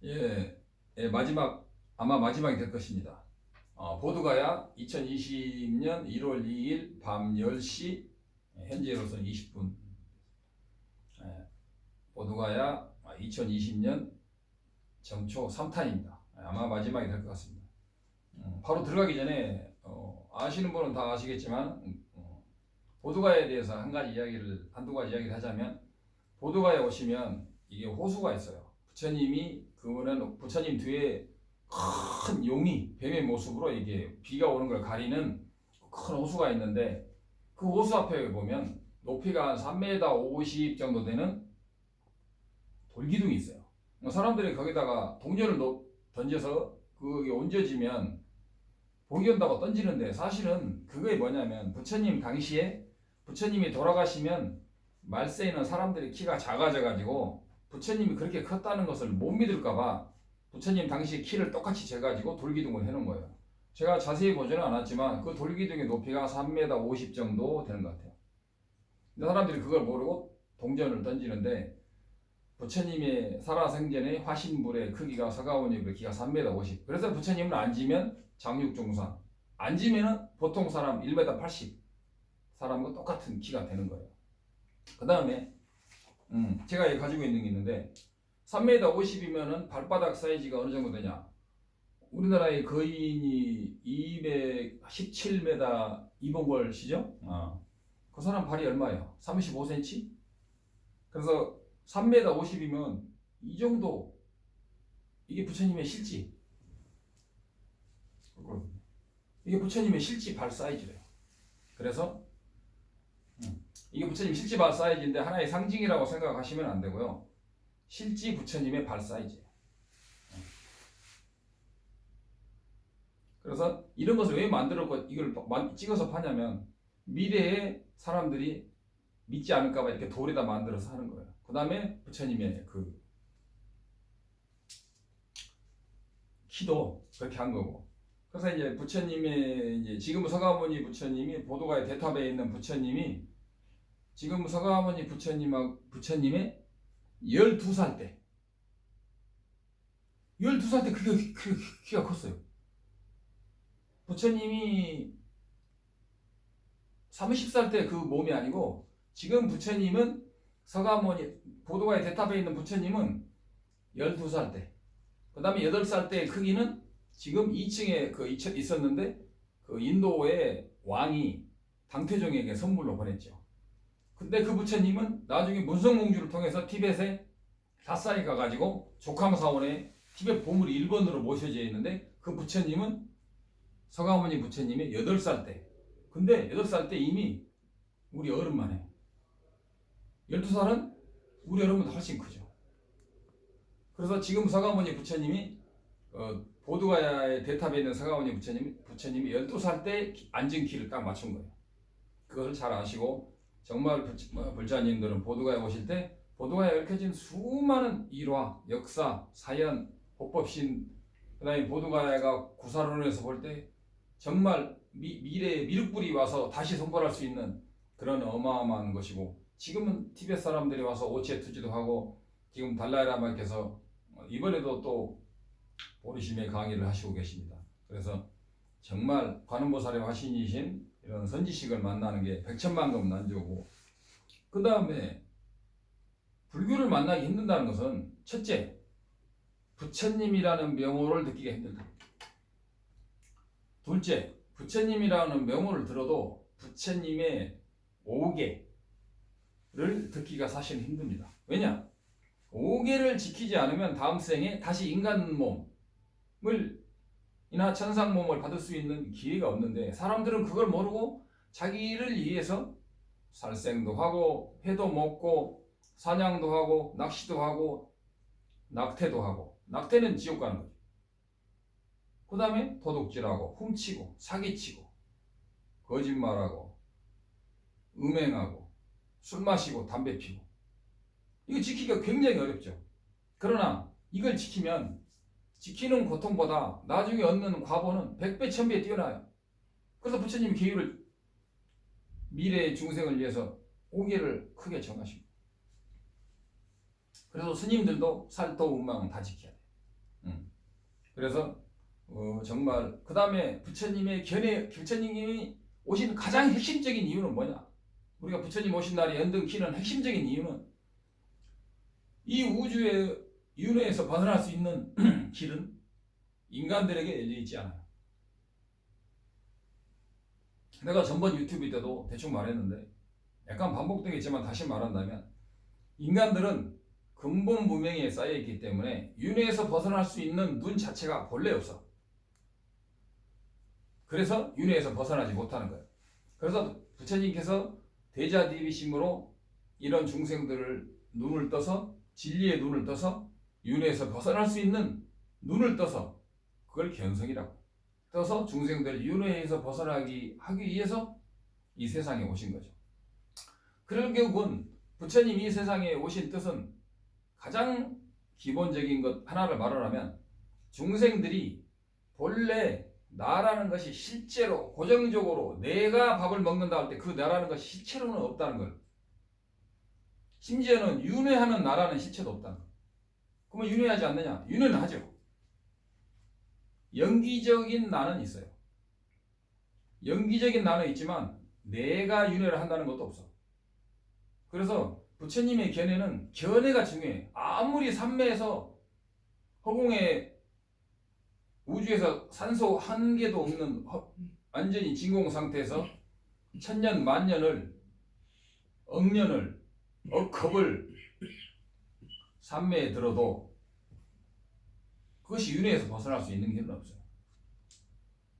예, 예, 아마 마지막이 될 것입니다. 보드가야 2020년 1월 2일 밤 10시, 현재로서는 20분. 보드가야 2020년 정초 3탄입니다. 아마 마지막이 될 것 같습니다. 바로 들어가기 전에 아시는 분은 다 아시겠지만 보드가에 대해서 한두 가지 이야기를 하자면, 보드가에 오시면 이게 호수가 있어요. 부처님 뒤에 큰 용이 뱀의 모습으로 이게 비가 오는 걸 가리는 큰 호수가 있는데, 그 호수 앞에 보면 높이가 한 3m 50 정도 되는 돌기둥이 있어요. 사람들이 거기다가 동전을 던져서 그게 얹어지면 복이 온다고 던지는데, 사실은 그게 뭐냐면, 부처님 당시에 부처님이 돌아가시면 말세에는 사람들이 키가 작아져 가지고 부처님이 그렇게 컸다는 것을 못 믿을까봐 부처님 당시 키를 똑같이 재가지고 돌기둥을 해놓은 거예요. 제가 자세히 보지는 않았지만 그 돌기둥의 높이가 3m 50 정도 되는 것 같아요. 근데 사람들이 그걸 모르고 동전을 던지는데, 부처님의 살아생전의 화신불의 크기가 서가모니 크기가 3m 50. 그래서 부처님은 앉으면 장육중상, 앉으면 보통 사람 1m 80 사람과 똑같은 키가 되는 거예요. 그 다음에 제가 가지고 있는 게 있는데, 3m 50이면은 발바닥 사이즈가 어느 정도 되냐? 우리나라의 거인이 217m 이봉걸 시죠? 그 사람 발이 얼마예요? 35cm? 그래서 3m 50이면 이 정도, 이게 부처님의 실지. 이게 부처님의 실지 발 사이즈래요. 그래서 이게 부처님 실지 발 사이즈인데 하나의 상징이라고 생각하시면 안 되고요. 실지 부처님의 발 사이즈예요. 그래서 이런 것을 왜 만들었고 이걸 찍어서 파냐면, 미래에 사람들이 믿지 않을까봐 이렇게 돌에다 만들어서 하는 거예요. 그 다음에 부처님의 그 키도 그렇게 한 거고. 그래서 이제 부처님의 지금 서가모니 부처님이 보도가의 대탑에 있는 부처님이, 지금 서가모니 부처님의 12살 때, 12살 때 키가 컸어요. 부처님이 30살 때 그 몸이 아니고, 지금 부처님은 보도가의 대탑에 있는 부처님은 12살 때, 그 다음에 8살 때의 크기는 지금 2층에 있었는데, 그 인도의 왕이 당태종에게 선물로 보냈죠. 근데 그 부처님은 나중에 문성공주를 통해서 티벳에 닷산에 가가지고 족황사원에 티벳 보물 1번으로 모셔져 있는데, 그 부처님은 서가모니 부처님이 8살 때, 근데 8살 때 이미 우리 어른만 해. 12살은 우리 어른보다 훨씬 크죠. 그래서 지금 서가모니 부처님이 보드가야의 대탑에 있는 서가모니 부처님이 12살 때 앉은 키를 딱 맞춘 거예요. 그것을 잘 아시고, 정말 불자님들은 보드가야 오실 때 보드가야에 얽혀진 수많은 일화, 역사, 사연, 호법신, 그 다음에 보드가야가 구사론에서 볼 때 정말 미래의 미륵불이 와서 다시 선벌할 수 있는 그런 어마어마한 것이고, 지금은 티벳 사람들이 와서 오치에 투지도 하고, 지금 달라이라마께서 이번에도 또 보리심의 강의를 하시고 계십니다. 그래서 정말 관음보살의 화신이신 이런 선지식을 만나는 게 백천만금 난조고, 그 다음에 불교를 만나기 힘든다는 것은, 첫째, 부처님이라는 명호를 듣기가 힘들다. 둘째, 부처님이라는 명호를 들어도 부처님의 5계를 듣기가 사실 힘듭니다. 왜냐? 5계를 지키지 않으면 다음 생에 다시 인간 몸을 이나 천상 몸을 받을 수 있는 기회가 없는데, 사람들은 그걸 모르고 자기를 위해서 살생도 하고 회도 먹고 사냥도 하고 낚시도 하고 낙태도 하고, 낙태는 지옥 가는 거죠. 그 다음에 도둑질하고 훔치고 사기치고 거짓말하고 음행하고 술 마시고 담배 피고, 이거 지키기가 굉장히 어렵죠. 그러나 이걸 지키는 고통보다 나중에 얻는 과보는 100배 1000배 뛰어나요. 그래서 부처님이 계율을 미래의 중생을 위해서 5계를 크게 정하십니다. 그래서 스님들도 살도 운망 다 지켜야 돼요. 그래서 정말 그 다음에 부처님의 견해, 부처님이 오신 가장 핵심적인 이유는 뭐냐? 우리가 부처님 오신 날에 연등 키는 핵심적인 이유는 이 우주의 윤회에서 벗어날 수 있는 길은 인간들에게 열려 있지 않아요. 내가 전번 유튜브 때도 대충 말했는데 약간 반복되겠지만 다시 말한다면 인간들은 근본 무명에 쌓여있기 때문에 윤회에서 벗어날 수 있는 눈 자체가 본래 없어. 그래서 윤회에서 벗어나지 못하는 거예요. 그래서 부처님께서 대자디비심으로 이런 중생들을 눈을 떠서 진리의 눈을 떠서 윤회에서 벗어날 수 있는 눈을 떠서 그걸 견성이라고 떠서 중생들 윤회에서 벗어나기 하기 위해서 이 세상에 오신 거죠. 그런 결국은 부처님이 이 세상에 오신 뜻은 가장 기본적인 것 하나를 말하자면 중생들이 본래 나라는 것이 실제로 고정적으로 내가 밥을 먹는다 할 때 그 나라는 것이 실체로는 없다는 걸, 심지어는 윤회하는 나라는 실체도 없다는 걸. 그러면 윤회하지 않느냐? 윤회는 하죠. 연기적인 나는 있어요. 연기적인 나는 있지만 내가 윤회를 한다는 것도 없어. 그래서 부처님의 견해는 견해가 중요해. 아무리 산매에서 허공에 우주에서 산소 한 개도 없는 완전히 진공 상태에서 천년 만년을 억년을 억겁을 산매에 들어도 그것이 윤회에서 벗어날 수 있는 길은 없어요.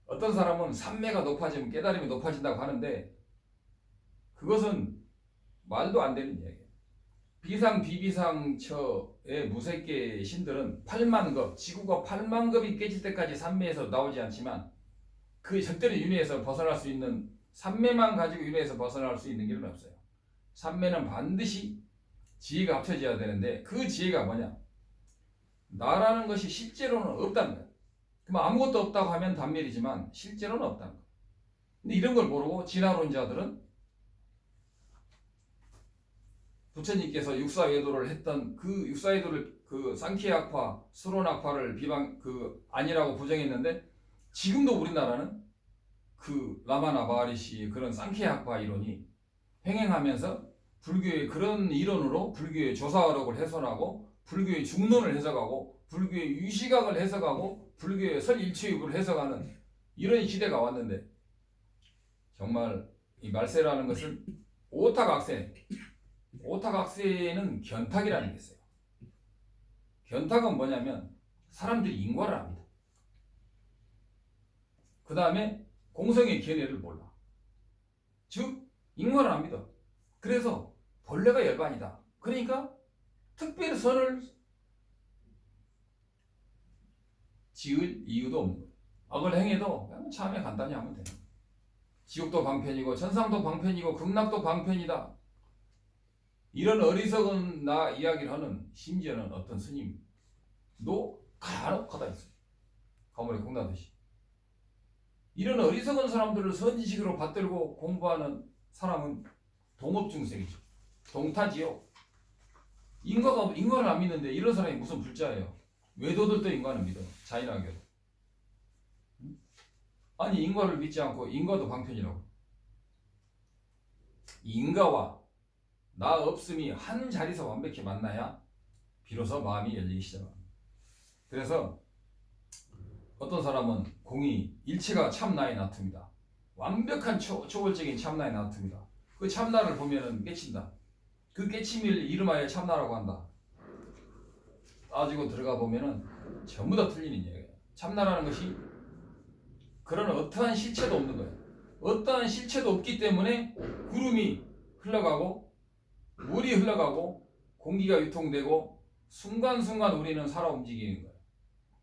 어떤 사람은 산매가 높아지면 깨달음이 높아진다고 하는데 그것은 말도 안 되는 이야기예요. 비상 비비상처의 무색계 신들은 8만 급, 지구가 8만 급이 깨질 때까지 산매에서 나오지 않지만 그 절대로 윤회에서 벗어날 수 있는 산매만 가지고 윤회에서 벗어날 수 있는 길은 없어요. 산매는 반드시 지혜가 합쳐져야 되는데 그 지혜가 뭐냐? 나라는 것이 실제로는 없다는 거예요. 그럼 아무것도 없다고 하면 단멸이지만 실제로는 없다는 거예요. 근데 이런 걸 모르고 진화론자들은 부처님께서 육사외도를 했던 그 육사외도를 그 상키학파, 수론학파를 비방 아니라고 부정했는데 지금도 우리나라는 그 라마나 마하리시의 그런 상키학파 이론이 횡행하면서 불교의 그런 이론으로 불교의 조사어록을 훼손하고 불교의 중론을 해석하고 불교의 유시각을 해석하고 불교의 설일치유를 해석하는 이런 시대가 왔는데 정말 이 말세라는 것은 오타각세는 견탁이라는 게 있어요. 견탁은 뭐냐면 사람들이 인과를 압니다. 그 다음에 공성의 견해를 몰라. 즉 인과를 안 믿어. 그래서 본래가 열반이다. 그러니까 특별히 선을 지을 이유도 없는 거예요. 악을 행해도 그냥 참에 간단히 하면 돼요. 지옥도 방편이고 천상도 방편이고 극락도 방편이다. 이런 어리석은 나 이야기를 하는 심지어는 어떤 스님도 간혹 하다 있어요. 가물에 콩나듯이. 이런 어리석은 사람들을 선지식으로 받들고 공부하는 사람은 동업중생이죠. 동타지요. 인과를 안 믿는데 이런 사람이 무슨 불자예요. 외도들도 인과는 믿어. 자인하게도. 아니 인과를 믿지 않고 인과도 방편이라고. 인과와 나 없음이 한 자리에서 완벽히 만나야 비로소 마음이 열리기 시작합니다. 그래서 어떤 사람은 공이 일체가 참나에 나옵니다. 완벽한 초월적인 참나에 나옵니다. 그 참나를 보면은 깨친다. 그 깨침을 이름하여 참나라고 한다. 따지고 들어가 보면은 전부 다 틀리는 얘기예요. 참나라는 것이 그런 어떠한 실체도 없는 거예요. 어떠한 실체도 없기 때문에 구름이 흘러가고 물이 흘러가고 공기가 유통되고 순간순간 우리는 살아 움직이는 거예요.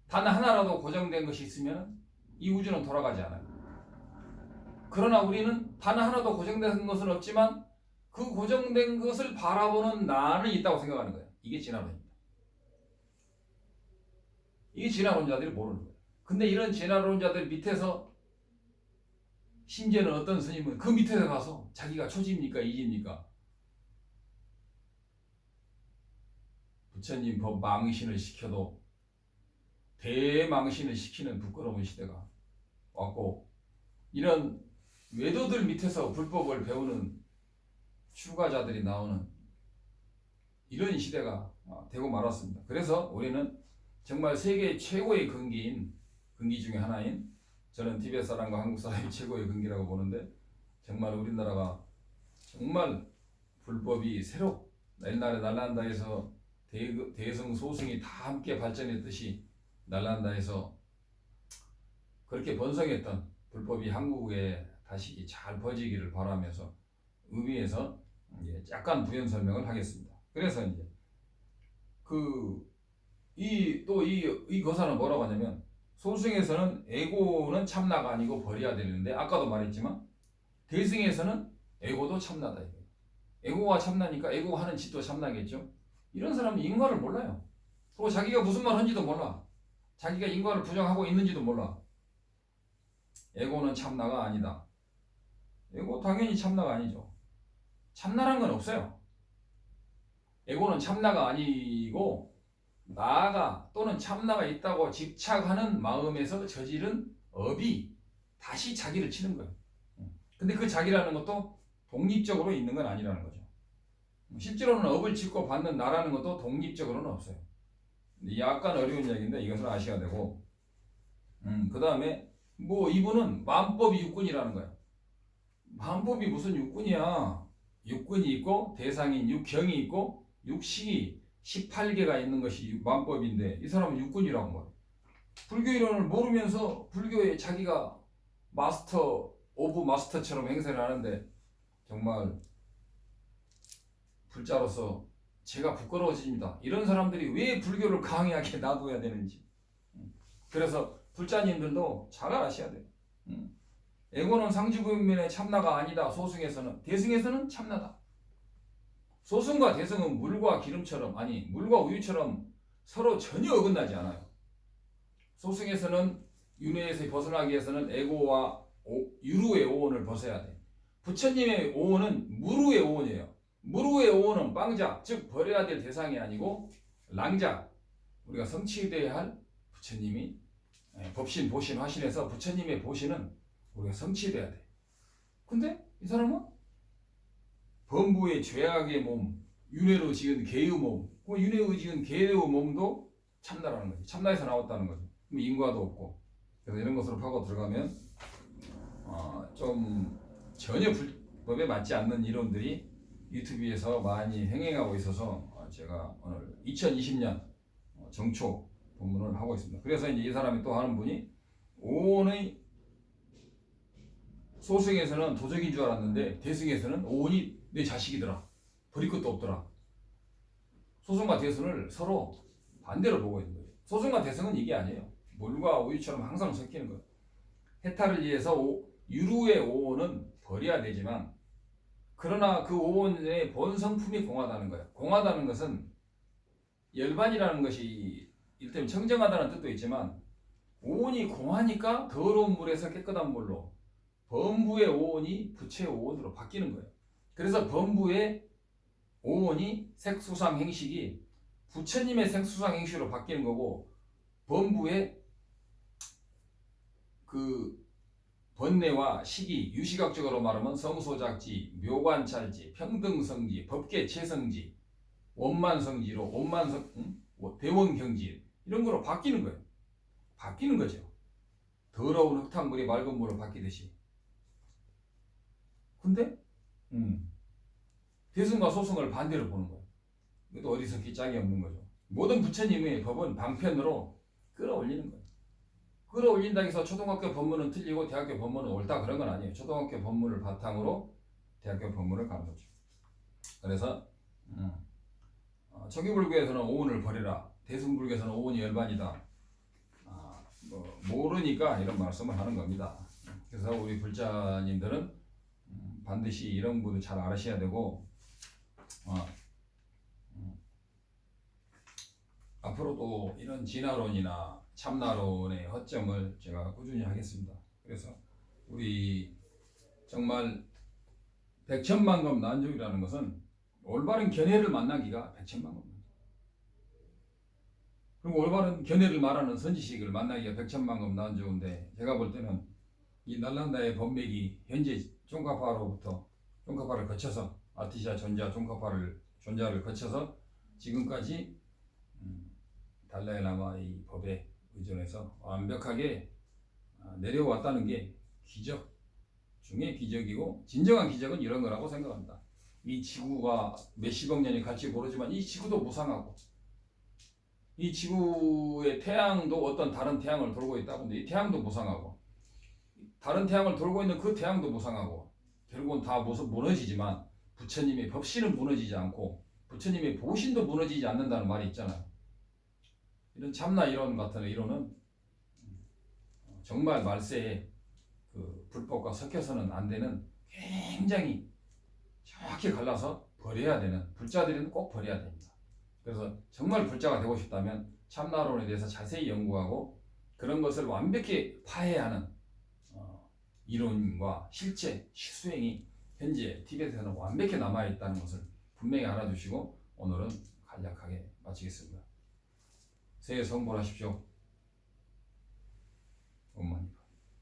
단 하나라도 고정된 것이 있으면 이 우주는 돌아가지 않아요. 그러나 우리는 단 하나도 고정된 것은 없지만 그 고정된 것을 바라보는 나는 있다고 생각하는 거예요. 이게 진화론입니다. 이게 진화론자들이 모르는 거예요. 근데 이런 진화론자들 밑에서 심지어는 어떤 스님은 그 밑에서 가서 자기가 초지입니까 이지입니까? 부처님 법 망신을 시켜도 대망신을 시키는 부끄러운 시대가 왔고, 이런 외도들 밑에서 불법을 배우는 출가자들이 나오는 이런 시대가 되고 말았습니다. 그래서 우리는 정말 세계 최고의 근기 중에 하나인, 저는 티베트 사람과 한국 사람이 최고의 근기라고 보는데, 정말 우리나라가 정말 불법이 새로 옛날에 날란다에서 대성 소승이 다 함께 발전했듯이 날란다에서 그렇게 번성했던 불법이 한국에 다시 잘 퍼지기를 바라면서 의미에서 약간 부연 설명을 하겠습니다. 그래서 이제 이 거사는 뭐라고 하냐면, 소승에서는 에고는 참나가 아니고 버려야 되는데, 아까도 말했지만 대승에서는 에고도 참나다. 에고가 참나니까 에고 하는 짓도 참나겠죠. 이런 사람은 인과를 몰라요. 그리고 자기가 무슨 말 한지도 몰라. 자기가 인과를 부정하고 있는지도 몰라. 에고는 참나가 아니다. 에고 당연히 참나가 아니죠. 참나란 건 없어요. 에고는 참나가 아니고 나가 또는 참나가 있다고 집착하는 마음에서 저지른 업이 다시 자기를 치는 거예요. 근데 그 자기라는 것도 독립적으로 있는 건 아니라는 거죠. 실제로는 업을 짓고 받는 나라는 것도 독립적으로는 없어요. 약간 어려운 이야기인데 이것을 아셔야 되고, 그 다음에 이분은 만법이 육군이라는 거야. 만법이 무슨 육군이야. 육군이 있고 대상인 육경이 있고 육식이 18개가 있는 것이 만법인데, 이 사람은 육군이라고 말해. 불교 이론을 모르면서 불교에 자기가 마스터 오브 마스터처럼 행세를 하는데, 정말 불자로서 제가 부끄러워집니다. 이런 사람들이 왜 불교를 강하게 놔둬야 되는지. 그래서 불자님들도 잘 아셔야 돼요. 에고는 상주분면의 참나가 아니다. 소승에서는. 대승에서는 참나다. 소승과 대승은 물과 기름처럼, 아니 물과 우유처럼 서로 전혀 어긋나지 않아요. 소승에서는 윤회에서 벗어나기 위해서는 에고와 유루의 오온을 벗어야 돼. 부처님의 오온은 무루의 오온이에요. 무루의 오온은 빵자, 즉 버려야 될 대상이 아니고 랑자, 우리가 성취되어야 할 부처님이 법신, 보신, 화신에서 부처님의 보신은 우리가 성취돼야 돼. 근데 이 사람은 범부의 죄악의 몸, 윤회로 지은 개의 몸, 그 윤회로 지은 개의 몸도 참나라는 거지. 참나에서 나왔다는 거지. 인과도 없고. 그래서 이런 것으로 파고 들어가면 좀 전혀 불법에 맞지 않는 이론들이 유튜브에서 많이 행행하고 있어서 제가 오늘 2020년 정초 본문을 하고 있습니다. 그래서 이제 이 사람이 또 하는 분이, 오온의 소승에서는 도적인 줄 알았는데 대승에서는 오온이 내 자식이더라. 버릴 것도 없더라. 소승과 대승을 서로 반대로 보고 있는 거예요. 소승과 대승은 이게 아니에요. 물과 우유처럼 항상 섞이는 거예요. 해탈을 위해서 유루의 오온은 버려야 되지만, 그러나 그 오온의 본 성품이 공하다는 거예요. 공하다는 것은 열반이라는 것이 일테면 청정하다는 뜻도 있지만, 오온이 공하니까 더러운 물에서 깨끗한 물로, 범부의 오온이 부처의 오온으로 바뀌는 거예요. 그래서 범부의 오온이 색수상 행식이 부처님의 색수상 행식으로 바뀌는 거고, 범부의 그 번뇌와 시기, 유시각적으로 말하면 성소작지, 묘관찰지, 평등성지, 법계체성지, 원만성지로 대원경지, 이런 거로 바뀌는 거예요. 바뀌는 거죠. 더러운 흙탕물이 맑은 물로 바뀌듯이. 근데 대승과 소승을 반대로 보는 거예요. 이것도 어리석기 짝이 없는 거죠. 모든 부처님의 법은 방편으로 끌어올리는 거예요. 끌어올린다고 해서 초등학교 법문은 틀리고 대학교 법문은 옳다, 그런 건 아니에요. 초등학교 법문을 바탕으로 대학교 법문을 가는 거죠. 그래서 청기불교에서는 오온을 버리라, 대승불교에서는 오온이 열반이다. 모르니까 이런 말씀을 하는 겁니다. 그래서 우리 불자님들은 반드시 이런 부분을 잘 알으셔야 되고, 앞으로도 이런 진화론이나 참나론의 허점을 제가 꾸준히 하겠습니다. 그래서 우리 정말 백천만금 난족이라는 것은 올바른 견해를 만나기가 백천만금. 그리고 올바른 견해를 말하는 선지식을 만나기가 백천만금 난좋은데 제가 볼 때는 이 날란다의 법맥이 현재 쫑카파를 거쳐서 아티시아 존자를 거쳐서 지금까지 달라이라마의 법에 의존해서 완벽하게 내려왔다는 게 기적 중에 기적이고 진정한 기적은 이런 거라고 생각합니다. 이 지구가 몇십억 년이 같이 모르지만 이 지구도 무상하고 이 지구의 태양도 어떤 다른 태양을 돌고 있다 본데 이 태양도 무상하고 다른 태양을 돌고 있는 그 태양도 무상하고 결국은 다 무너지지만 부처님의 법신은 무너지지 않고 부처님의 보신도 무너지지 않는다는 말이 있잖아요. 이런 참나 이론 같은 이론은 정말 말세에 그 불법과 섞여서는 안 되는 굉장히 정확히 갈라서 버려야 되는 불자들은 꼭 버려야 됩니다. 그래서 정말 불자가 되고 싶다면 참나론에 대해서 자세히 연구하고 그런 것을 완벽히 파해하는 이론과 실제 실수행이 현재 티베트에는 완벽히 남아있다는 것을 분명히 알아주시고 오늘은 간략하게 마치겠습니다. 새해 성불하십시오.